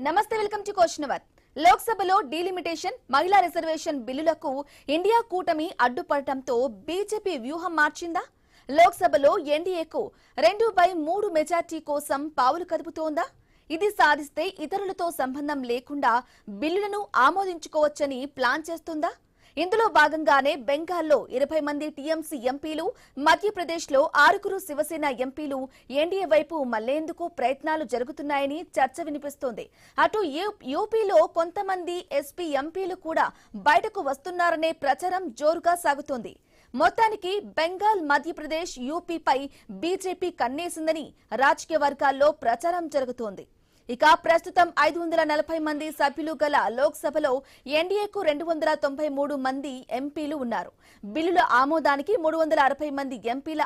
నమస్తే, welcome to question. లోక్సభలో delimitation, మహిళా రిజర్వేషన్ బిల్లులకు ఇండియా కూటమి అడ్డుపడటంతో బీజేపీ వ్యూహం మార్చిందా? లోక్సభలో ఎన్డీఏకు 2/3 మెజార్టీ కోసం పావులు కదుపుతోందా? ఇది సాధిస్తే ఇతరులతో సంబంధం లేకుండా బిల్లులను ఆమోదించుకోవచ్చని ప్లాన్ చేస్తుందా? ఇందులో భాగంగానే బెంగాల్లో 20 మంది టీఎంసీ ఎంపీలు, మధ్యప్రదేశ్లో 6 శివసేన ఎంపీలు ఎన్డీఏ వైపు మళ్లేందుకు ప్రయత్నాలు జరుగుతున్నాయని చర్చ వినిపిస్తోంది. అటు యూపీలో కొంతమంది ఎస్పీ ఎంపీలు కూడా బయటకు వస్తున్నారనే ప్రచారం జోరుగా సాగుతోంది. మొత్తానికి బెంగాల్, మధ్యప్రదేశ్, యూపీపై బీజేపీ కన్నేసిందని రాజకీయ వర్గాల్లో ప్రచారం జరుగుతోంది. ఇక ప్రస్తుతం 540 మంది సభ్యులు గల లోక్సభలో ఎన్డీఏకు 293 మంది ఎంపీలు ఉన్నారు. బిల్లుల ఆమోదానికి 360 మంది ఎంపీల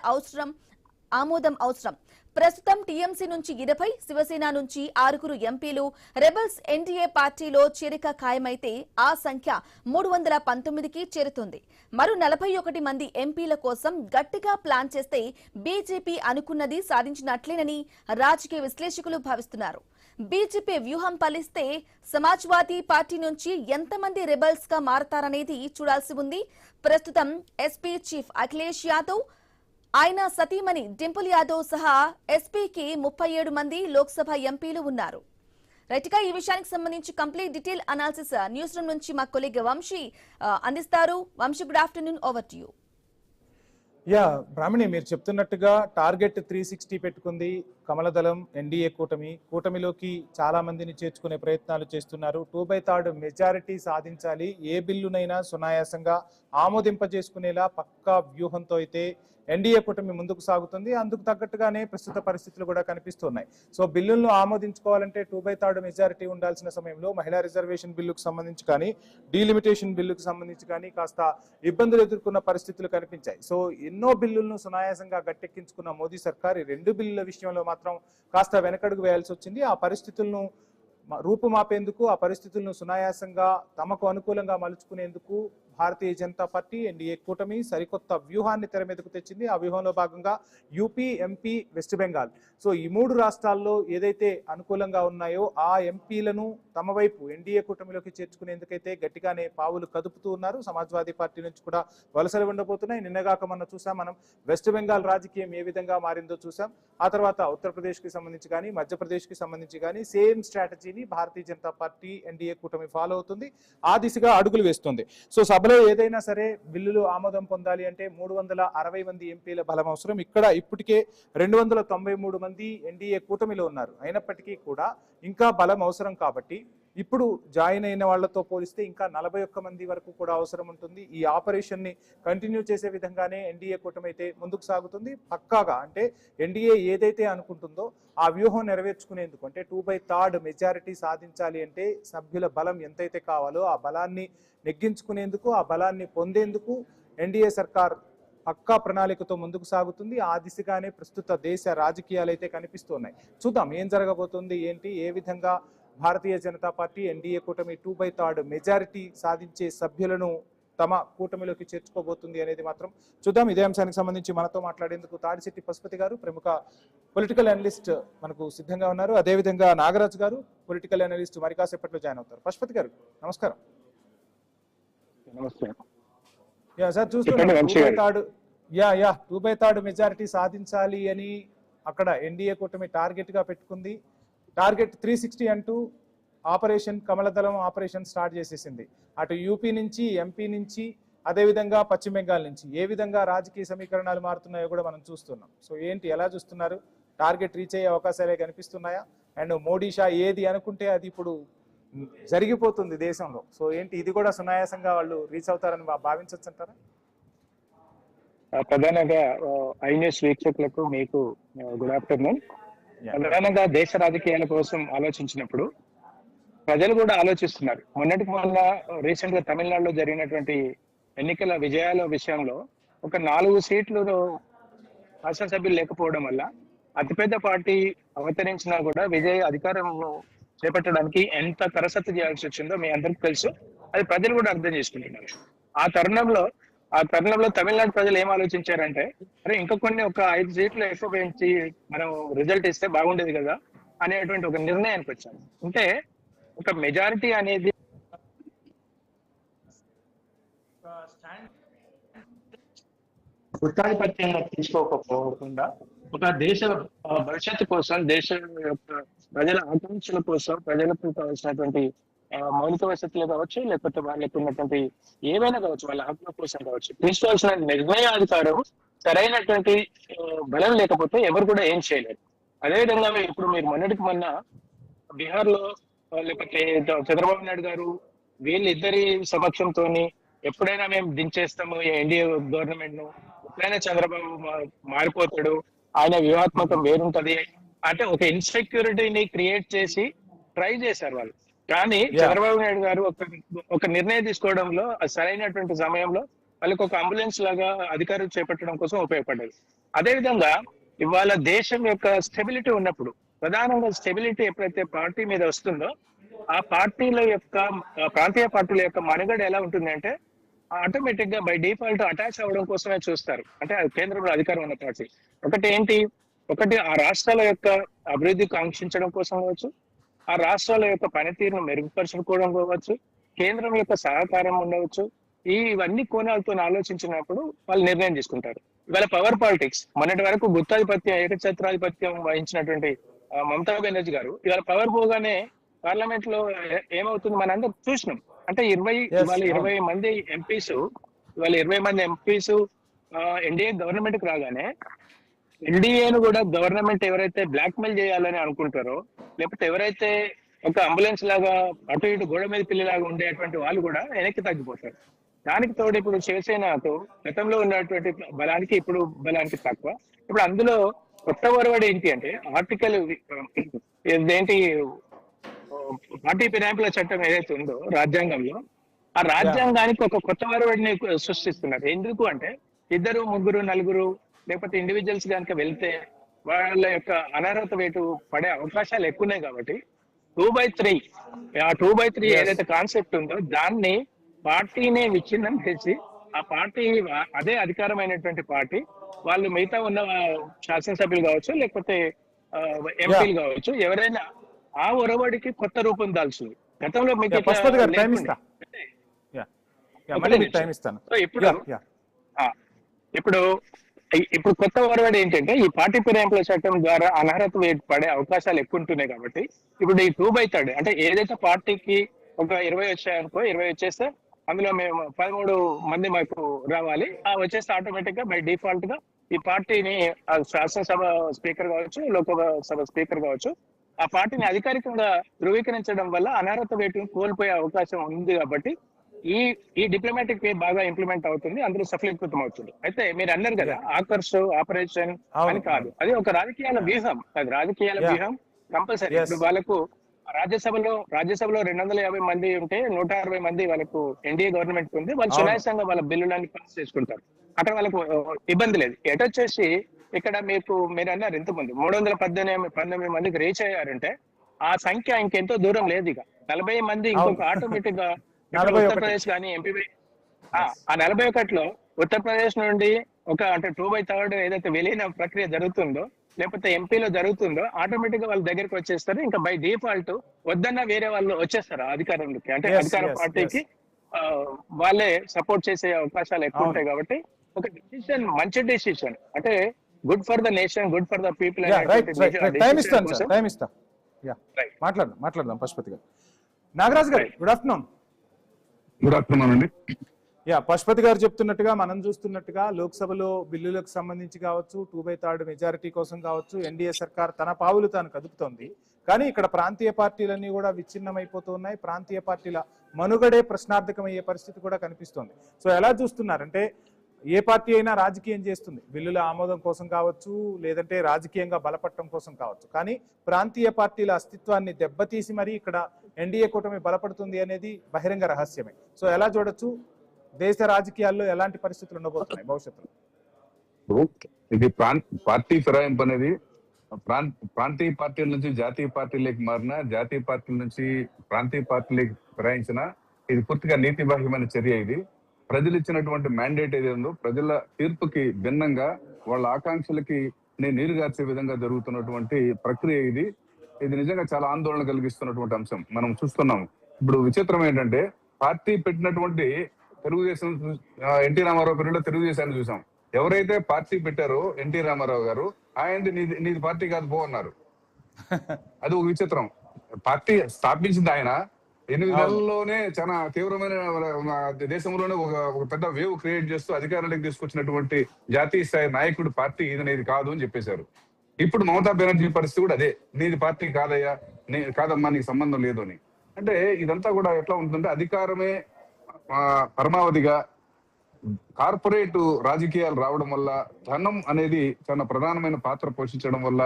ఆమోదం అవసరం. ప్రస్తుతం టీఎంసీ నుంచి 20, శివసేన నుంచి 6 ఎంపీలు, రెబల్స్ ఎన్డీఏ పార్టీలో చేరిక ఖాయమైతే ఆ సంఖ్య 319కి చేరుతుంది. మరో 41 మంది ఎంపీల కోసం గట్టిగా ప్లాన్ చేస్తే బీజేపీ అనుకున్నది సాధించినట్లేనని రాజకీయ విశ్లేషకులు భావిస్తున్నారు. బీజేపీ వ్యూహం ఫలిస్తే సమాజ్వాదీ పార్టీ నుంచి ఎంతమంది రెబల్స్ గా మారతారనేది చూడాల్సి ఉంది. ప్రస్తుతం ఎస్పీ చీఫ్ అఖిలేష్ యాదవ్, ఆయన సతీమణి డింపుల్ యాదవ్ సహా ఎస్పీకి 37 మంది లోక్సభ ఎంపీలు ఉన్నారు. రైట్గా ఈ విషయానికి సంబంధించి complete detail analysis news room నుంచి మా కొలీగ్ వంశీ అందిస్తారు. Vamsi, good afternoon, over to you. Brahmani, మీరు చెప్తున్నట్టుగా టార్గెట్ 360 పెట్టుకుంది కమలదళం, ఎన్డీఏ కూటమిలోకి చాలా మందిని చేర్చుకునే ప్రయత్నాలు చేస్తున్నారు. 2/3 మెజారిటీ సాధించాలి, ఏ బిల్లునైనా సునాయాసంగా ఆమోదింపజేసుకునేలా పక్కా వ్యూహంతో అయితే ఎన్డీఏ కూటమి ముందుకు సాగుతుంది. అందుకు తగ్గట్టుగానే ప్రస్తుత పరిస్థితులు కూడా కనిపిస్తున్నాయి. సో బిల్లులను ఆమోదించుకోవాలంటే 2/3 మెజారిటీ ఉండాల్సిన సమయంలో మహిళా రిజర్వేషన్ బిల్లుకు సంబంధించి కానీ, డీలిమిటేషన్ బిల్లుకు సంబంధించి కానీ కాస్త ఇబ్బందులు ఎదుర్కొన్న పరిస్థితులు కనిపించాయి. సో ఎన్నో బిల్లులను సునాయాసంగా గట్టెక్కించుకున్న మోదీ సర్కార్ 2 బిల్లుల విషయంలో మాత్రం కాస్త వెనకడుగు వేయాల్సి వచ్చింది. ఆ పరిస్థితులను రూపుమాపేందుకు, ఆ పరిస్థితులను సునాయాసంగా తమకు అనుకూలంగా మలుచుకునేందుకు భారతీయ జనతా పార్టీ, ఎన్డీఏ కూటమి సరికొత్త వ్యూహాన్ని తెర మీదకు తెచ్చింది. ఆ వ్యూహంలో భాగంగా UP, MP, west Bengal, so ఈ 3 రాష్ట్రాల్లో ఏదైతే అనుకూలంగా ఉన్నాయో ఆ ఎంపీలను తమ వైపు ఎన్డీఏ కూటమిలోకి చేర్చుకునేందుకైతే గట్టిగానే పావులు కదుపుతూ ఉన్నారు. సమాజ్వాదీ పార్టీ నుంచి కూడా వలసలు ఉండబోతున్నాయి. నిన్నగాక మొన్న చూసాం మనం వెస్ట్ బెంగాల్ రాజకీయం ఏ విధంగా మారిందో చూసాం. ఆ తర్వాత ఉత్తరప్రదేశ్కి సంబంధించి కానీ, మధ్యప్రదేశ్కి సంబంధించి కానీ same స్ట్రాటజీని Bharatiya Janata party, NDA కూటమి ఫాలో అవుతుంది. ఆ దిశగా అడుగులు వేస్తుంది. సో సభలో ఏదైనా సరే బిల్లులు ఆమోదం పొందాలి అంటే 360 మంది ఎంపీల బలం అవసరం. ఇక్కడ ఇప్పటికే 293 మంది ఎన్డీఏ కూటమిలో ఉన్నారు. అయినప్పటికీ కూడా ఇంకా బలం అవసరం కాబట్టి ఇప్పుడు జాయిన్ అయిన వాళ్లతో పోలిస్తే ఇంకా 41 మంది వరకు కూడా అవసరం ఉంటుంది. ఈ ఆపరేషన్ ని కంటిన్యూ చేసే విధంగానే ఎన్డీఏ కూటమి అయితే ముందుకు సాగుతుంది. పక్కాగా అంటే ఎన్డీఏ ఏదైతే అనుకుంటుందో ఆ వ్యూహం నెరవేర్చుకునేందుకు, అంటే 2/3 మెజారిటీ సాధించాలి అంటే సభ్యుల బలం ఎంతైతే కావాలో ఆ బలాన్ని నెగ్గించుకునేందుకు, ఆ బలాన్ని పొందేందుకు ఎన్డీఏ సర్కార్ పక్కా ప్రణాళికతో ముందుకు సాగుతుంది. ఆ దిశగానే ప్రస్తుత దేశ రాజకీయాలు అయితే కనిపిస్తున్నాయి. చూద్దాం ఏం జరగబోతుంది, ఏంటి, ఏ విధంగా భారతీయ జనతా పార్టీ, ఎన్డీఏ కూటమి 2/3 మెజారిటీ సాధించే సభ్యులను తమ కూటమిలోకి చేర్చుకోబోతుంది అనేది మాత్రం చూద్దాం. ఇదే అంశానికి సంబంధించి మనతో మాట్లాడేందుకు తాడిశెట్టి పశుపతి గారు, ప్రముఖ పొలిటికల్ అనలిస్ట్ మనకు సిద్ధంగా ఉన్నారు. అదేవిధంగా నాగరాజు గారు, పొలిటికల్ అనలిస్ట్, మరి కాసేపట్లో జాయిన్ అవుతారు. పశుపతి గారు నమస్కారం. సార్, చూస్తున్నాం 2/3 మెజారిటీ సాధించాలి అని అక్కడ ఎన్డీఏ కూటమి టార్గెట్ గా పెట్టుకుంది. టార్గెట్ 360 అంటూ ఆపరేషన్ కమలదళం ఆపరేషన్ స్టార్ట్ చేసేసింది. అటు యూపీ నుంచి, ఎంపీ నుంచి, అదేవిధంగా పశ్చిమ బెంగాల్ నుంచి ఏ విధంగా రాజకీయ సమీకరణాలు మారుతున్నాయో కూడా మనం చూస్తున్నాం. సో ఏంటి, ఎలా చూస్తున్నారు? టార్గెట్ రీచ్ అయ్యే అవకాశాలే కనిపిస్తున్నాయా? అండ్ మోడీ షా ఏది అనుకుంటే అది ఇప్పుడు జరిగిపోతుంది దేశంలో. సో ఏంటి, ఇది కూడా సునాయాసంగా వాళ్ళు రీచ్ అవుతారని భావించవచ్చు అంటారా? ప్రధానంగా ఐన్యూస్ వీక్షకులకు మీకు గుడ్ ఆఫ్టర్నూన్. ప్రధానంగా దేశ రాజకీయాల కోసం ఆలోచించినప్పుడు ప్రజలు కూడా ఆలోచిస్తున్నారు. మొన్నటికి మొన్న రీసెంట్ గా తమిళనాడులో జరిగినటువంటి ఎన్నికల విజయాల విషయంలో ఒక 4 సీట్లు శాసనసభ్యులు లేకపోవడం వల్ల అతిపెద్ద పార్టీ అవతరించినా కూడా అధికారం చేపట్టడానికి ఎంత కరసత్తు చేయాల్సి వచ్చిందో మీ అందరికి తెలుసు. అది ప్రజలు కూడా అర్థం చేసుకుంటున్నారు. ఆ తరుణంలో తమిళనాడు ప్రజలు ఏం ఆలోచించారంటే, అరే ఇంకా ఒక 5 సీట్లు ఎక్కువ పెంచి మనం రిజల్ట్ ఇస్తే బాగుండేది కదా అనేటువంటి ఒక నిర్ణయానికి వచ్చారు. అంటే ఒక మెజారిటీ అనేది గుత్తాధిపత్యంగా తీసుకోకపోకుండా ఒక దేశ భవిష్యత్తు కోసం, దేశ యొక్క ప్రజల ఆకాంక్షల కోసం, ప్రజలకు కావాల్సినటువంటి మౌలిక వసతులు కావచ్చు, లేకపోతే వాళ్ళకు ఉన్నటువంటి ఏవైనా కావచ్చు, వాళ్ళ హక్కుల కోసం కావచ్చు, తీసుకోవాల్సిన నిర్ణయాధికారం సరైనటువంటి బలం లేకపోతే ఎవరు కూడా ఏం చేయలేరు. అదేవిధంగా ఇప్పుడు మీరు మొన్నటికి మొన్న బీహార్ లో లేకపోతే చంద్రబాబు నాయుడు గారు వీళ్ళిద్దరి సమక్షంతో ఎప్పుడైనా మేము దించేస్తాము ఎన్డీఏ గవర్నమెంట్ ను, ఎప్పుడైనా చంద్రబాబు మారిపోతాడు, ఆయన వ్యూహాత్మకం వేరుంటది అంటే ఒక ఇన్సెక్యూరిటీని క్రియేట్ చేసి ట్రై చేశారు వాళ్ళు. కానీ చంద్రబాబు నాయుడు గారు ఒక నిర్ణయం తీసుకోవడంలో సరైనటువంటి సమయంలో వాళ్ళకి ఒక అంబులెన్స్ లాగా అధికారులు చేపట్టడం కోసం ఉపయోగపడ్డది. అదేవిధంగా ఇవాళ దేశం యొక్క స్టెబిలిటీ ఉన్నప్పుడు, ప్రధానంగా స్టెబిలిటీ ఎప్పుడైతే పార్టీ మీద వస్తుందో ఆ పార్టీల యొక్క ప్రాంతీయ పార్టీల యొక్క మనుగడ ఎలా ఉంటుంది అంటే ఆటోమేటిక్ గా బై డిఫాల్ట్ అటాచ్ అవ్వడం కోసమే చూస్తారు. అంటే కేంద్రంలో అధికారం ఉన్న పార్టీ ఒకటి ఆ రాష్ట్రాల యొక్క అభివృద్ధి కాంక్షించడం కోసం కావచ్చు, ఆ రాష్ట్రాల యొక్క పనితీరును మెరుగుపరచుకోవడం కావచ్చు, కేంద్రం యొక్క సహకారం ఉండవచ్చు. ఇవన్నీ కోణాలతో ఆలోచించినప్పుడు వాళ్ళు నిర్ణయం తీసుకుంటారు. ఇవాళ పవర్ పాలిటిక్స్, మొన్నటి వరకు గుత్తాధిపత్యం, ఏకఛత్రాధిపత్యం వహించినటువంటి మమతా బెనర్జీ గారు ఇవాళ పవర్ పోగానే పార్లమెంట్ లో ఏమవుతుంది మనందరం చూసినాం. అంటే 20 మంది ఎంపీస్ ఎన్డీఏ గవర్నమెంట్ కి రాగానే ఎన్డీఏను కూడా గవర్నమెంట్ ఎవరైతే బ్లాక్ మెయిల్ చేయాలని అనుకుంటారో, లేకపోతే ఎవరైతే ఒక అంబులెన్స్ లాగా అటు ఇటు గోడ మీద పిల్లిలాగా ఉండేటువంటి వాళ్ళు కూడా వెనక్కి తగ్గిపోతారు. దానికి తోడు ఇప్పుడు శివసేనకు గతంలో ఉన్నటువంటి బలానికి ఇప్పుడు బలానికి తక్కువ. ఇప్పుడు అందులో కొత్త ఒరవడి ఏంటి అంటే ఆర్టికల్ ఏంటి, పార్టీ ఫిరాయింపుల చట్టం ఏదైతే ఉందో రాజ్యాంగంలో, ఆ రాజ్యాంగానికి ఒక కొత్త ఒరవడిని సృష్టిస్తున్నారు. ఎందుకు అంటే 2, 3, 4 లేకపోతే ఇండివిజువల్స్ కనుక వెళ్తే వాళ్ళ యొక్క అనర్హత వేటు పడే అవకాశాలు ఎక్కువ ఉన్నాయి. కాబట్టి 2/3 ఆ 2/3 ఏదైతే కాన్సెప్ట్ ఉందో దాన్ని పార్టీనే విచ్ఛిన్నం చేసి ఆ పార్టీ అదే అధికారమైనటువంటి పార్టీ వాళ్ళు మిగతా ఉన్న శాసనసభ్యులు కావచ్చు, లేకపోతే ఎంపీలు కావచ్చు, ఎవరైనా ఆ ఒరవడికి కొత్త రూపం దాల్చింది. గతంలో మీకు ఇప్పుడు కొత్త ఒరవడి ఏంటంటే ఈ పార్టీ ఫిరాయింపుల చట్టం ద్వారా అనర్హత పడే అవకాశాలు ఎక్కువ ఉంటున్నాయి. కాబట్టి ఇప్పుడు ఈ 2/3 అంటే ఏదైతే పార్టీకి ఒక 20 వచ్చాయనుకో, 20 వచ్చేస్తే అందులో మేము 13 మంది మాకు రావాలి, ఆ వచ్చేస్తే ఆటోమేటిక్ గా బై డిఫాల్ట్ గా ఈ పార్టీని శాసనసభ స్పీకర్ కావచ్చు, లోకసభ స్పీకర్ కావచ్చు, ఆ పార్టీని అధికారికంగా ధృవీకరించడం వల్ల అనర్హత వేటును కోల్పోయే అవకాశం ఉంది. కాబట్టి ఈ డిప్లొమాటిక్ వే బాగా ఇంప్లిమెంట్ అవుతుంది, అందులో సఫలీకృతం అవుతుంది. అయితే మీరు అన్నారు కదా ఆకర్ష్ ఆపరేషన్ అని కాదు, అది ఒక రాజకీయాల వ్యూహం. అది రాజకీయాల వ్యూహం కంపల్సరీ. ఇప్పుడు వాళ్ళకు రాజ్యసభలో 250 మంది ఉంటే 160 మంది వాళ్ళకు ఎన్డీఏ గవర్నమెంట్ ఉంది, వాళ్ళు సునాయాసంగా వాళ్ళ బిల్లులన్నీ పాస్ చేసుకుంటారు. అక్కడ వాళ్ళకు ఇబ్బంది లేదు. ఎటొచ్చేసి ఇక్కడ మీరు అన్నారు ఎంతమంది 319 మందికి రీచ్ అయ్యారంటే ఆ సంఖ్య ఇంకెంతో దూరం లేదు. ఇక 40 మంది ఇంకొక ఆటోమేటిక్ గా ఉత్తరప్రదేశ్ కానీ ఎంపీ ఆ 41లో ఉత్తరప్రదేశ్ నుండి అంటే 2/3 ఏదైతే విలీన ప్రక్రియ జరుగుతుందో లేకపోతే ఎంపీలో జరుగుతుందో ఆటోమేటిక్ గా వాళ్ళ దగ్గరికి వచ్చేస్తారు. ఇంకా బై డిఫాల్ట్ వద్దన్న వేరే వాళ్ళు వచ్చేస్తారు అధికారంలోకి. అంటే అధికార పార్టీకి వాళ్ళే సపోర్ట్ చేసే అవకాశాలు ఎక్కువ ఉంటాయి. కాబట్టి ఒక డిసిషన్, మంచి డిసిషన్, అంటే good for the nation, good for the people. మాట్లాడదాం పశుపతి గారు. నాగరాజ్ గారు, గుడ్ ఆఫ్టర్నూన్. గుడ్ ఆఫ్టర్నూన్ అండి. పశుపతి గారు చెప్తున్నట్టుగా, మనం చూస్తున్నట్టుగా లోక్సభలో బిల్లులకు సంబంధించి కావచ్చు, 2/3 మెజారిటీ కోసం కావచ్చు, ఎన్డీఏ సర్కార్ తన పావులు తాను కదుపుతోంది. కానీ ఇక్కడ ప్రాంతీయ పార్టీలన్నీ కూడా విచ్ఛిన్నమైపోతున్నాయి. ప్రాంతీయ పార్టీల మనుగడే ప్రశ్నార్థకమయ్యే పరిస్థితి కూడా కనిపిస్తోంది. సో ఎలా చూస్తున్నారంటే, ఏ పార్టీ అయినా రాజకీయం చేస్తుంది, బిల్లుల ఆమోదం కోసం కావచ్చు, లేదంటే రాజకీయంగా బలపడటం కోసం కావచ్చు. కానీ ప్రాంతీయ పార్టీల అస్తిత్వాన్ని దెబ్బతీసి మరీ ఇక్కడ ఎన్డీఏ కూటమి బలపడుతుంది అనేది బహిరంగ రహస్యమే. సో ఎలా చూడొచ్చు, దేశ రాజకీయాల్లో ఎలాంటి పరిస్థితులు ఉండబోతున్నాయి భవిష్యత్తులో? ఇది పార్టీ ఫిరాయింపు అనేది ప్రాంతీయ పార్టీల నుంచి జాతీయ పార్టీలకు మారిన, జాతీయ పార్టీల నుంచి ప్రాంతీయ పార్టీలకు ఫిరాయించిన, ఇది పూర్తిగా నీతిబాహ్యమైన చర్య. ఇది ప్రజలు ఇచ్చినటువంటి మ్యాండేట్ ఏది ఉందో, ప్రజల తీర్పుకి భిన్నంగా వాళ్ళ ఆకాంక్షలకి నీరుగార్చే విధంగా జరుగుతున్నటువంటి ప్రక్రియ ఇది. ఇది నిజంగా చాలా ఆందోళన కలిగిస్తున్నటువంటి అంశం మనం చూస్తున్నాం. ఇప్పుడు విచిత్రం ఏంటంటే పార్టీ పెట్టినటువంటి తెలుగుదేశం ఎన్టీ రామారావు పీరియడ్లో తెలుగుదేశాన్ని చూసాం. ఎవరైతే పార్టీ పెట్టారో ఎన్టీ రామారావు గారు ఆయనది నీది పార్టీ కాదు పో అన్నారు. అది ఒక విచిత్రం. పార్టీ స్థాపించింది ఆయన 8 నెలల్లోనే చాలా తీవ్రమైన దేశంలోనే ఒక పెద్ద వేవ్ క్రియేట్ చేస్తూ అధికారంలోకి తీసుకొచ్చినటువంటి జాతీయ స్థాయి నాయకుడు పార్టీ ఇది కాదు అని చెప్పేశారు. ఇప్పుడు మమతా బెనర్జీ పరిస్థితి కూడా అదే, నీది పార్టీ కాదయ్యా, కాదమ్మా నీకు సంబంధం లేదు అని. అంటే ఇదంతా కూడా ఎట్లా ఉంటుందంటే అధికారమే పరమావధిగా కార్పొరేట్ రాజకీయాలు రావడం వల్ల, ధనం అనేది చాలా ప్రధానమైన పాత్ర పోషించడం వల్ల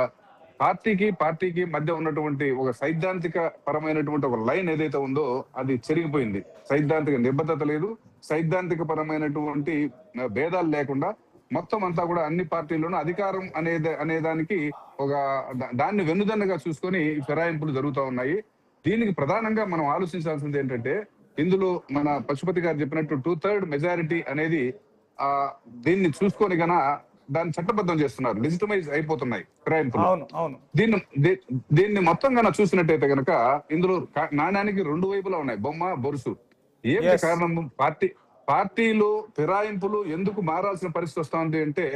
పార్టీకి మధ్య ఉన్నటువంటి ఒక సైద్ధాంతిక పరమైనటువంటి ఒక లైన్ ఏదైతే ఉందో అది చెరిగిపోయింది. సైద్ధాంతిక నిబద్ధత లేదు, సైద్ధాంతిక పరమైనటువంటి భేదాలు లేకుండా మొత్తం అంతా కూడా అన్ని పార్టీల్లోనూ అధికారం అనేదానికి ఒక దాన్ని వెన్నుదన్నుగా చూసుకొని ఫిరాయింపులు జరుగుతూ ఉన్నాయి. దీనికి ప్రధానంగా మనం ఆలోచించాల్సింది ఏంటంటే, ఇందులో మన పశుపతి గారు చెప్పినట్టు 2/3 మెజారిటీ అనేది దీన్ని చూసుకొని గన దాన్ని చట్టబద్ధం చేస్తున్నారు, లెజిటిమైజ్ అయిపోతున్నాయి ఫిరాయింపులు. దీన్ని మొత్తం గన చూసినట్టయితే గనక ఇందులో నాణ్యానికి 2 వైపులా ఉన్నాయి, బొమ్మ బొరుసు. ఏమి కారణం? పార్టీలో ఫిరాయింపులు ఎందుకు మారాల్సిన పరిస్థితి వస్తా ఉంది అంటే,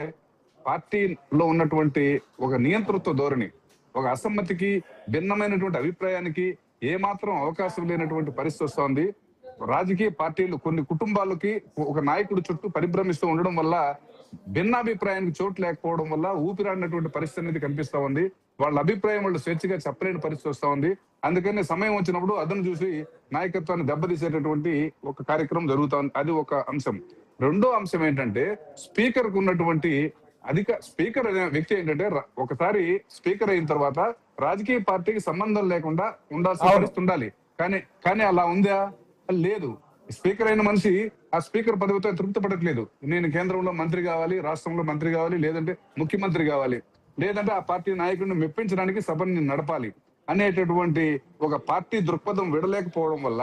పార్టీలో ఉన్నటువంటి ఒక నియంతృత్వ ధోరణి, ఒక అసమ్మతికి, భిన్నమైనటువంటి అభిప్రాయానికి ఏమాత్రం అవకాశం లేనటువంటి పరిస్థితి వస్తా ఉంది. రాజకీయ పార్టీలు కొన్ని కుటుంబాలకి ఒక నాయకుడు చుట్టూ పరిభ్రమిస్తూ ఉండడం వల్ల, భిన్నాభిప్రాయానికి చోటు లేకపోవడం వల్ల ఊపిరాడినటువంటి పరిస్థితి అనేది కనిపిస్తా ఉంది. వాళ్ళ అభిప్రాయం వాళ్ళు స్వేచ్ఛగా చెప్పలేని పరిస్థితి వస్తా ఉంది. అందుకని సమయం వచ్చినప్పుడు అదను చూసి నాయకత్వాన్ని దెబ్బతీసేటటువంటి ఒక కార్యక్రమం జరుగుతా ఉంది. అది ఒక అంశం. రెండో అంశం ఏంటంటే, స్పీకర్ కు ఉన్నటువంటి స్పీకర్ అనే వ్యక్తి ఏంటంటే, ఒకసారి స్పీకర్ అయిన తర్వాత రాజకీయ పార్టీకి సంబంధం లేకుండా ఉండాల్సిన పరిస్థితి ఉండాలి. కానీ అలా ఉందా? లేదు. స్పీకర్ అయిన మనిషి ఆ స్పీకర్ పదవితో తృప్తి పడట్లేదు. నేను కేంద్రంలో మంత్రి కావాలి, రాష్ట్రంలో మంత్రి కావాలి, లేదంటే ముఖ్యమంత్రి కావాలి, లేదంటే ఆ పార్టీ నాయకుడిని మెప్పించడానికి సభని నడపాలి అనేటటువంటి ఒక పార్టీ దృక్పథం విడలేకపోవడం వల్ల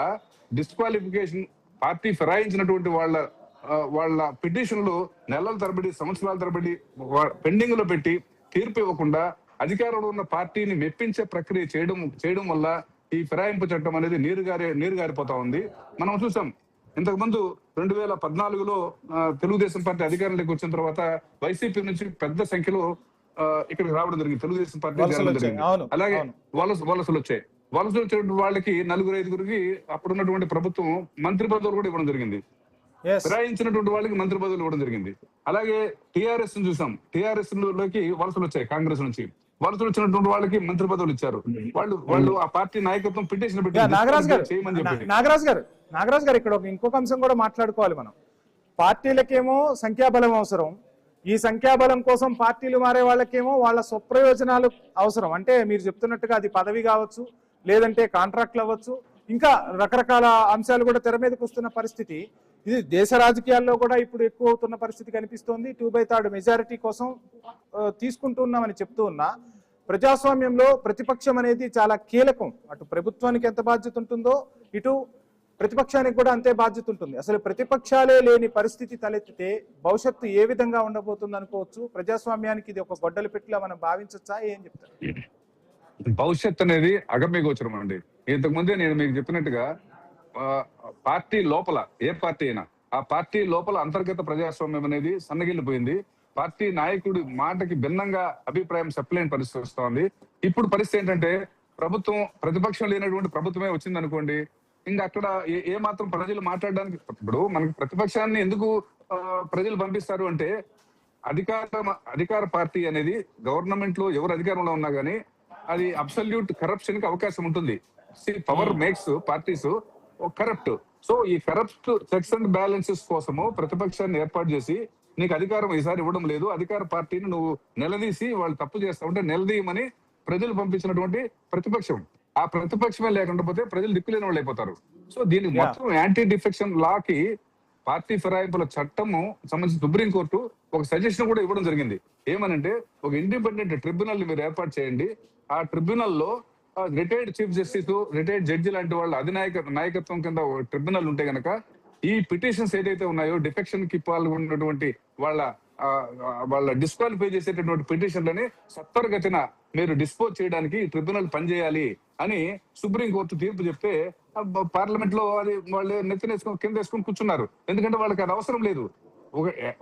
డిస్క్వాలిఫికేషన్, పార్టీ ఫిరాయించినటువంటి వాళ్ళ పిటిషన్లు నెలల తరబడి, సంవత్సరాల తరబడి పెండింగ్ లో పెట్టి తీర్పు ఇవ్వకుండా అధికారంలో ఉన్న పార్టీని మెప్పించే ప్రక్రియ చేయడం వల్ల ఈ ఫిరాయింపు చట్టం అనేది నీరుగారిపోతా ఉంది. మనం చూసాం ఇంతకు ముందు 2014లో తెలుగుదేశం పార్టీ అధికారంలోకి వచ్చిన తర్వాత వైసీపీ నుంచి పెద్ద సంఖ్యలో ఇక్కడికి రావడం జరిగింది, తెలుగుదేశం పార్టీ జరిగింది. అలాగే వలసలు వచ్చాయి. వలసలు వచ్చే వాళ్ళకి 4-5 అప్పుడున్నటువంటి ప్రభుత్వం మంత్రి పదవులు కూడా ఇవ్వడం జరిగింది. ఫిరాయించినటువంటి వాళ్ళకి మంత్రి పదవులు ఇవ్వడం జరిగింది. అలాగే టీఆర్ఎస్ చూసాం, టీఆర్ఎస్ లోకి వలసలు వచ్చాయి, కాంగ్రెస్ నుంచి వలసలు వచ్చినటువంటి వాళ్ళకి మంత్రి పదవులు ఇచ్చారు. వాళ్ళు ఆ పార్టీ నాయకత్వం పిటిషన్ పెట్టి నాగరాజ్ గారు ఇక్కడ ఇంకొక అంశం కూడా మాట్లాడుకోవాలి మనం. పార్టీలకేమో సంఖ్యాబలం అవసరం, ఈ సంఖ్యాబలం కోసం పార్టీలు మారే వాళ్ళకేమో వాళ్ళ స్వప్రయోజనాలు అవసరం. అంటే మీరు చెప్తున్నట్టుగా అది పదవి కావచ్చు, లేదంటే కాంట్రాక్ట్లు అవ్వచ్చు, ఇంకా రకరకాల అంశాలు కూడా తెర మీదకి వస్తున్న పరిస్థితి. ఇది దేశ రాజకీయాల్లో కూడా ఇప్పుడు ఎక్కువ అవుతున్న పరిస్థితి కనిపిస్తోంది. 2/3 మెజారిటీ కోసం తీసుకుంటున్నామని చెప్తూ ఉన్నా, ప్రజాస్వామ్యంలో ప్రతిపక్షం అనేది చాలా కీలకం. అటు ప్రభుత్వానికి ఎంత బాధ్యత ఉంటుందో ఇటు ప్రతిపక్షానికి కూడా అంతే బాధ్యత ఉంటుంది. అసలు ప్రతిపక్షాలే లేని పరిస్థితి తలెత్తితే భవిష్యత్తు ఏ విధంగా ఉండబోతుంది అనుకోవచ్చు? ప్రజాస్వామ్యానికి ఇది ఒక గొడ్డలి పెట్టిలా మనం భావించచ్చా? ఏం చెప్తారు? భవిష్యత్ అనేది అగమ్య గోచరం అండి. ఇంతకు ముందే నేను మీకు చెప్పినట్టుగా పార్టీ లోపల, ఏ పార్టీ అయినా ఆ పార్టీ లోపల అంతర్గత ప్రజాస్వామ్యం అనేది సన్నగిల్లిపోయింది. పార్టీ నాయకుడి మాటకి భిన్నంగా అభిప్రాయం చెప్పలేని పరిస్థితి వస్తోంది. ఇప్పుడు పరిస్థితి ఏంటంటే, ప్రతిపక్షం లేనటువంటి ప్రభుత్వమే వచ్చింది అనుకోండి, ఇంకా అక్కడ ఏ మాత్రం ప్రజలు మాట్లాడడానికి, ఇప్పుడు మనకి ప్రతిపక్షాన్ని ఎందుకు ప్రజలు పంపిస్తారు అంటే, అధికార పార్టీ అనేది గవర్నమెంట్ లో ఎవరు అధికారంలో ఉన్నా గానీ అది అబ్సల్యూట్ కరప్షన్ కి అవకాశం ఉంటుంది. Power makes parties corrupt. So ఈ కరప్ట్ చెక్స్ అండ్ బ్యాలెన్సెస్ కోసము ప్రతిపక్షాన్ని ఏర్పాటు చేసి, నీకు అధికారం ఈసారి ఇవ్వడం లేదు, అధికార పార్టీని నువ్వు నిలదీసి వాళ్ళు తప్పు చేస్తా ఉంటే నిలదీయమని ప్రజలు పంపించినటువంటి ప్రతిపక్షం. ఆ ప్రతిపక్షమే లేకుండా పోతే ప్రజలు దిక్కులేని వాళ్ళు అయిపోతారు. సో దీనికి మొత్తం యాంటీ డిఫెక్షన్ లాకి, పార్టీ ఫిరాయింపుల చట్టము సంబంధించి సుప్రీంకోర్టు ఒక సజెషన్ కూడా ఇవ్వడం జరిగింది. ఏమనంటే, ఒక ఇండిపెండెంట్ ట్రిబ్యునల్ ని మీరు ఏర్పాటు చేయండి. ఆ ట్రిబ్యునల్ లో retired chief justice, retired judge లాంటి వాళ్ళ నాయకత్వం కింద ట్రిబ్యునల్ ఉంటే గనక ఈ పిటిషన్స్ ఏదైతే ఉన్నాయో, డిఫెక్షన్ కి పాల్గొన్నటువంటి వాళ్ళ వాళ్ళ డిస్క్వాలిఫై చేసేటటువంటి పిటిషన్లని సత్వరగతిన మీరు డిస్పోజ్ చేయడానికి ట్రిబ్యునల్ పనిచేయాలి అని సుప్రీంకోర్టు తీర్పు చెప్తే పార్లమెంట్ లో అది వాళ్ళు నెత్తినేసుకొని కింద వేసుకొని కూర్చున్నారు. ఎందుకంటే వాళ్ళకి అది అవసరం లేదు.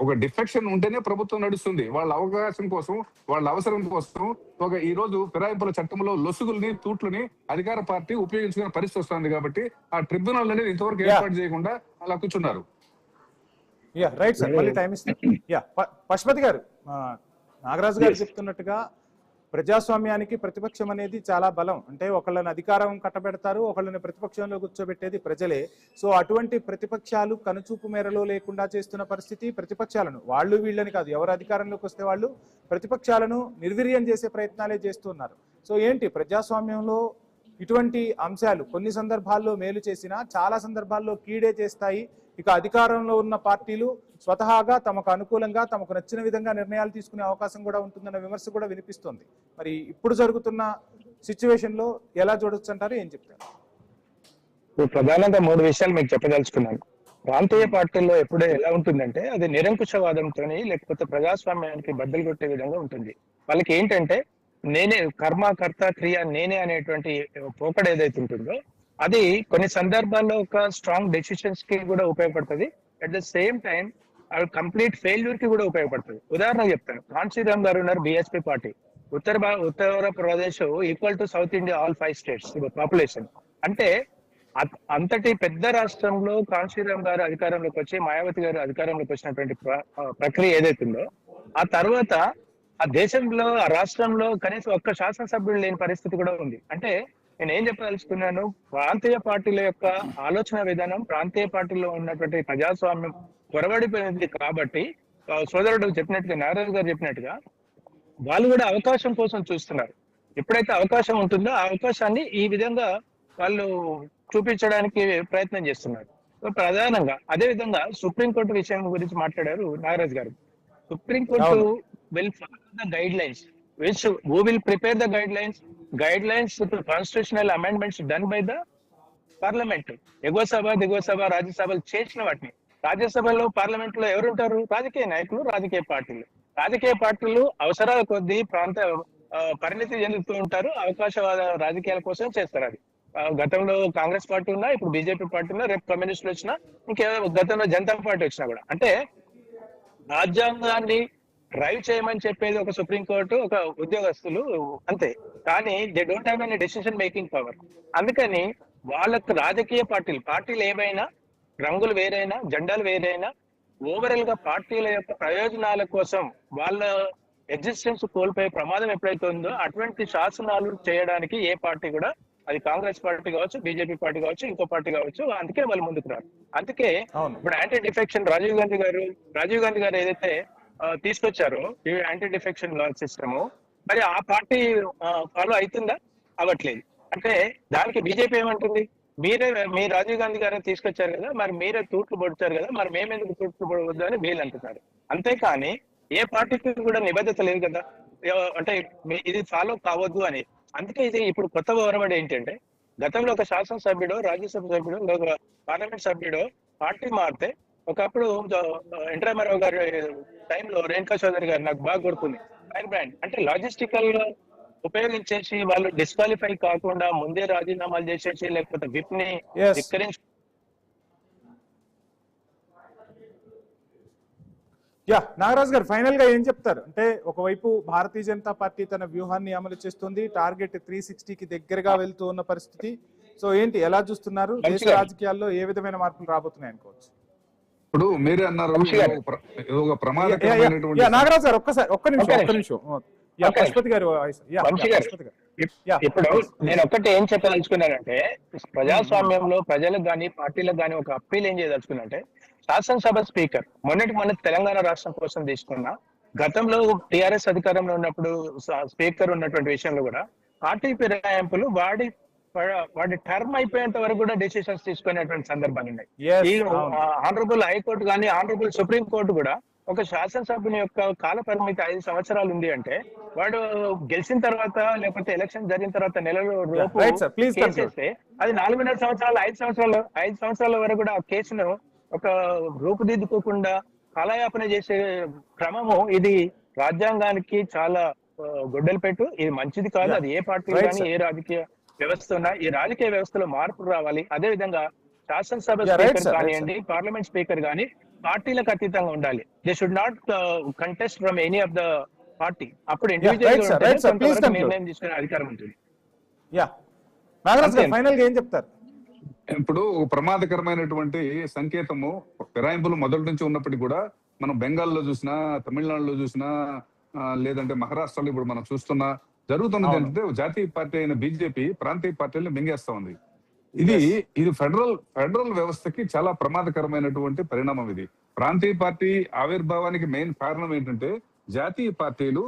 ఒక డిఫెక్షన్ ఉంటేనే ప్రభుత్వం నడుస్తుంది. వాళ్ళ అవకాశం కోసం, వాళ్ళ అవసరం కోసం ఈ రోజు ఫిరాయింపుల చట్టంలో లొసుగుల్ని తూట్లని అధికార పార్టీ ఉపయోగించుకునే పరిస్థితి వస్తుంది. కాబట్టి ఆ ట్రిబ్యునల్ అనేది ఇంతవరకు ఏర్పాటు చేయకుండా అలా కూర్చున్నారు. రైట్ సార్, మళ్ళీ టైం ఇస్తాను. పశుపతి గారు, నాగరాజు గారు చెప్తున్నట్టుగా ప్రజాస్వామ్యానికి ప్రతిపక్షం అనేది చాలా బలం. అంటే ఒకళ్ళని అధికారం కట్టబెడతారు, ఒకళ్ళని ప్రతిపక్షంలో కూర్చోబెట్టేది ప్రజలే. సో అటువంటి ప్రతిపక్షాలు కనుచూపు మేరలో లేకుండా చేస్తున్న పరిస్థితి, ప్రతిపక్షాలను వాళ్ళు వీళ్ళని కాదు, ఎవరు అధికారంలోకి వస్తే వాళ్ళు ప్రతిపక్షాలను నిర్వీర్యం చేసే ప్రయత్నాలే చేస్తున్నారు. సో ఏంటి ప్రజాస్వామ్యంలో ఇటువంటి అంశాలు కొన్ని సందర్భాల్లో మేలు చేసినా చాలా సందర్భాల్లో కీడే చేస్తాయి. ఇక అధికారంలో ఉన్న పార్టీలు స్వతహాగా తమకు అనుకూలంగా తమకు నచ్చిన విధంగా నిర్ణయాలు తీసుకునే అవకాశం కూడా ఉంటుందన్న విమర్శ కూడా వినిపిస్తుంది. మరి ఇప్పుడు జరుగుతున్న సిచ్యువేషన్ లో ఎలా చూడొచ్చు అంటారు, ఏం చెప్తారు? ప్రధానంగా 3 విషయాలు మీకు చెప్పదలుచుకున్నాను. ప్రాంతీయ పార్టీల్లో ఎప్పుడే ఎలా ఉంటుందంటే అది నిరంకుశవాదంతో లేకపోతే ప్రజాస్వామ్యానికి బద్దలు కొట్టే విధంగా ఉంటుంది. వాళ్ళకి ఏంటంటే నేనే కర్మ కర్త క్రియ నేనే అనేటువంటి పోకడ ఏదైతే ఉంటుందో అది కొన్ని సందర్భాల్లో ఒక స్ట్రాంగ్ డెసిషన్స్ కి కూడా ఉపయోగపడుతుంది. అట్ ద సేమ్ టైం అవి కంప్లీట్ ఫెయిల్యూర్ కి కూడా ఉపయోగపడుతుంది. ఉదాహరణ చెప్తాను. కాన్సీరామ్ గారు ఉన్నారు, BSP party. Uttar Pradesh equal to south India all 5 states population. అంటే అంతటి పెద్ద రాష్ట్రంలో కాన్సీరామ్ గారు అధికారంలోకి వచ్చి మాయావతి గారు అధికారంలోకి వచ్చినటువంటి ప్రక్రియ ఏదైతుందో ఆ తర్వాత ఆ దేశంలో ఆ రాష్ట్రంలో కనీసం ఒక్క శాసనసభ్యులు లేని పరిస్థితి కూడా ఉంది. అంటే నేను ఏం చెప్పదలుచుకున్నాను, ప్రాంతీయ పార్టీల యొక్క ఆలోచన విధానం ప్రాంతీయ పార్టీలో ఉన్నటువంటి ప్రజాస్వామ్యం పొరబడిపోయింది. కాబట్టి సోదరుడు చెప్పినట్టుగా, నాగరాజు గారు చెప్పినట్టుగా వాళ్ళు కూడా అవకాశం కోసం చూస్తున్నారు. ఎప్పుడైతే అవకాశం ఉంటుందో ఆ అవకాశాన్ని ఈ విధంగా వాళ్ళు చూపించడానికి ప్రయత్నం చేస్తున్నారు. ప్రధానంగా అదే విధంగా సుప్రీంకోర్టు విషయం గురించి మాట్లాడారు నాగరాజు గారు. Supreme court will follow the guidelines, who will prepare the guidelines to constitutional amendments done by the parliament. ఎగువ సభ దిగువ సభ రాజ్యసభలు చేసిన వాటిని రాజ్యసభలో పార్లమెంట్ లో ఎవరు ఉంటారు? రాజకీయ నాయకులు, రాజకీయ పార్టీలు అవసరాల కొద్దీ ప్రాంత పరిణితి చెందుతూ ఉంటారు. అవకాశవాద రాజకీయాల కోసం చేస్తారు. అది గతంలో కాంగ్రెస్ పార్టీ ఉన్నా, ఇప్పుడు బీజేపీ పార్టీ ఉన్నా, రేపు కమ్యూనిస్టులు వచ్చినా, ఇంకేదో గతంలో జనతా పార్టీ వచ్చినా కూడా అంటే రాజ్యాంగాన్ని డ్రైవ్ చేయమని చెప్పేది ఒక సుప్రీంకోర్టు, ఒక ఉద్యోగస్తులు అంతే. కానీ they don't have any decision making power. అందుకని వాళ్ళకు రాజకీయ పార్టీలు ఏమైనా, రంగులు వేరైనా, జెండాలు వేరైనా, ఓవరాల్ గా పార్టీల యొక్క ప్రయోజనాల కోసం వాళ్ళ ఎగ్జిస్టెన్స్ కోల్పోయే ప్రమాదం ఎప్పుడైతే ఉందో అటువంటి శాసనాలు చేయడానికి ఏ పార్టీ కూడా, అది కాంగ్రెస్ పార్టీ కావచ్చు, బీజేపీ పార్టీ కావచ్చు, ఇంకో పార్టీ కావచ్చు, అందుకే వాళ్ళు ముందుకు రారు. అందుకే ఇప్పుడు యాంటీ డిఫెక్షన్ రాజీవ్ గాంధీ గారు ఏదైతే తీసుకొచ్చారో ఈ యాంటీ డిఫెక్షన్ లా సిస్టమ్, మరి ఆ పార్టీ ఫాలో అవుతుందా? అవ్వట్లేదు. అంటే దానికి బీజేపీ ఏమంటుంది, మీ రాజీవ్ గాంధీ గారిని తీసుకొచ్చారు కదా, మరి మీరే తూట్లు పొడిచారు కదా, మరి మేమెందుకు తూట్లు పొడవద్దు అని వీళ్ళు అంటున్నారు. అంతేకాని ఏ పార్టీకి కూడా నిబద్ధత లేదు కదా, అంటే ఇది ఫాలో కావద్దు అని. అందుకే ఇది ఇప్పుడు కొత్త ఒరవడి ఏంటంటే, గతంలో ఒక శాసనసభ్యుడు, రాజ్యసభ సభ్యుడు, ఒక పార్లమెంట్ సభ్యుడు పార్టీ మారితే, ఒకప్పుడు ఎన్టీ రామారావు గారి టైంలో రేణుకా చౌదరి గారు నాకు బాగా గుర్తుంది, ఫైర్ బ్రాండ్ అంటే లాజిస్టికల్ గా ఉపయోగించేసి వాళ్ళు డిస్క్వాలిఫై కాకుండా ముందే రాజీనామాలు చేసేసి లేకపోతే విప్ ని ధిక్కరించి. నాగరాజు గారు ఫైనల్ గా ఏం చెప్తారు? అంటే ఒకవైపు భారతీయ జనతా పార్టీ తన వ్యూహాన్ని అమలు చేస్తుంది, టార్గెట్ 360కి దగ్గరగా వెళ్తూ ఉన్న పరిస్థితి. సో ఏంటి, ఎలా చూస్తున్నారు? దేశ రాజకీయాల్లో ఏ విధమైన మార్పులు రాబోతున్నాయి అనుకోవచ్చు? ఇప్పుడు మీరే అన్నారు ఒక ప్రమాదకరమైనటువంటి. నాగరాజు గారు ఒక్క నిమిషం. పశుపతి గారు. ఇప్పుడు నేను ఒక్కటి ఏం చెప్పదలుచుకున్నానంటే, ప్రజాస్వామ్యంలో ప్రజలకు గాని పార్టీలకు గాని ఒక అప్పీల్ ఏం చేయదలుచుకున్నంటే, శాసనసభ స్పీకర్ మొన్న తెలంగాణ రాష్ట్రం కోసం తీసుకున్న, గతంలో టిఆర్ఎస్ అధికారంలో ఉన్నప్పుడు స్పీకర్ ఉన్నటువంటి విషయంలో కూడా పార్టీ ఫిరాయింపులు వాడి టర్మ్ అయిపోయేంత వరకు కూడా డెసిషన్స్ తీసుకునేటువంటి సందర్భాలు ఉన్నాయి. ఈ ఆనరబుల్ హైకోర్టు కానీ ఆనరబుల్ సుప్రీం కోర్టు కూడా ఒక శాసనసభ్యుని యొక్క కాల పరిమితి 5 సంవత్సరాలు ఉంది అంటే, వాడు గెలిచిన తర్వాత లేకపోతే ఎలక్షన్ జరిగిన తర్వాత నెలలో లోపు కేసేస్తే అది 4.5 సంవత్సరాలు 5 సంవత్సరాల వరకు కూడా ఆ కేసును ఒక రూపుదిద్దుకోకుండా కాలయాపన చేసే క్రమము ఇది రాజ్యాంగానికి చాలా గొడ్డలు పెట్టు. ఇది మంచిది కాదు. అది ఏ పార్టీ కానీ ఏ రాజకీయ వ్యవస్థ ఉన్నా ఈ రాజకీయ వ్యవస్థలో మార్పు రావాలి. అదే విధంగా శాసనసభ స్పీకర్ కానివ్వండి, పార్లమెంట్ స్పీకర్ కానీ పార్టీలకు అతీతంగా ఉండాలి. They should not contest from any of the party. అప్పుడు ఇండివిజువల్ నిర్ణయం తీసుకునే అధికారం ఉంటుంది. ఫైనల్ గా ఏం చెప్తారు? ఇప్పుడు ఒక ప్రమాదకరమైనటువంటి సంకేతము ఫిరాయింపులు మొదటి నుంచి ఉన్నప్పటికీ కూడా మనం బెంగాల్లో చూసినా, తమిళనాడులో చూసినా, లేదంటే మహారాష్ట్రలో ఇప్పుడు మనం చూస్తున్నా జరుగుతున్నది ఏంటంటే జాతీయ పార్టీ అయిన బీజేపీ ప్రాంతీయ పార్టీలను మింగేస్తా ఉంది. ఇది ఫెడరల్ వ్యవస్థకి చాలా ప్రమాదకరమైనటువంటి పరిణామం. ఇది ప్రాంతీయ పార్టీ ఆవిర్భావానికి మెయిన్ కారణం ఏంటంటే జాతీయ పార్టీలు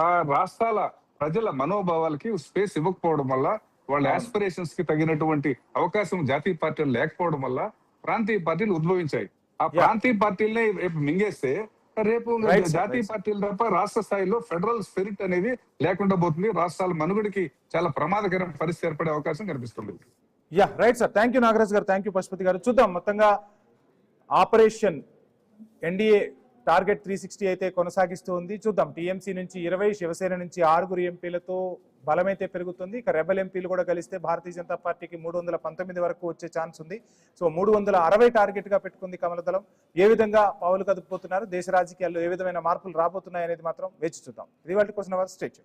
ఆ రాష్ట్రాల ప్రజల మనోభావాలకి స్పేస్ ఇవ్వకపోవడం వల్ల, వాళ్ళ ఆస్పిరేషన్స్ కి తగినటువంటి అవకాశం జాతీయ పార్టీలు లేకపోవడం వల్ల ప్రాంతీయ పార్టీలు ఉద్భవించాయి. ఆ ప్రాంతీయ పార్టీలనే రేపు మింగేస్తే రేపు జాతీయ పార్టీలు తప్ప రాష్ట్ర స్థాయిలో ఫెడరల్ స్పిరిట్ అనేది లేకుండా పోతుంది. రాష్ట్రాల మనుగడికి చాలా ప్రమాదకరమైన పరిస్థితి ఏర్పడే అవకాశం కనిపిస్తుంది. Right sir. Thank you Nagaraj గారు, థ్యాంక్ యూ పశుపతి గారు. చూద్దాం మొత్తంగా ఆపరేషన్ ఎన్డీఏ టార్గెట్ 360 అయితే కొనసాగిస్తూ ఉంది. చూద్దాం టీఎంసీ నుంచి 20, శివసేన నుంచి 6 ఎంపీలతో బలమైతే పెరుగుతుంది. ఇక రెబల్ ఎంపీలు కూడా కలిస్తే భారతీయ జనతా పార్టీకి 319 వరకు వచ్చే ఛాన్స్ ఉంది. సో 360 టార్గెట్ గా పెట్టుకుంది కమలదళం. ఏ విధంగా పావులు కదుపుతున్నారు, దేశ రాజకీయాల్లో ఏ విధమైన మార్పులు రాబోతున్నాయి అనేది మాత్రం వేచి చూద్దాం. ఇది వాటి కోసం స్టేట్.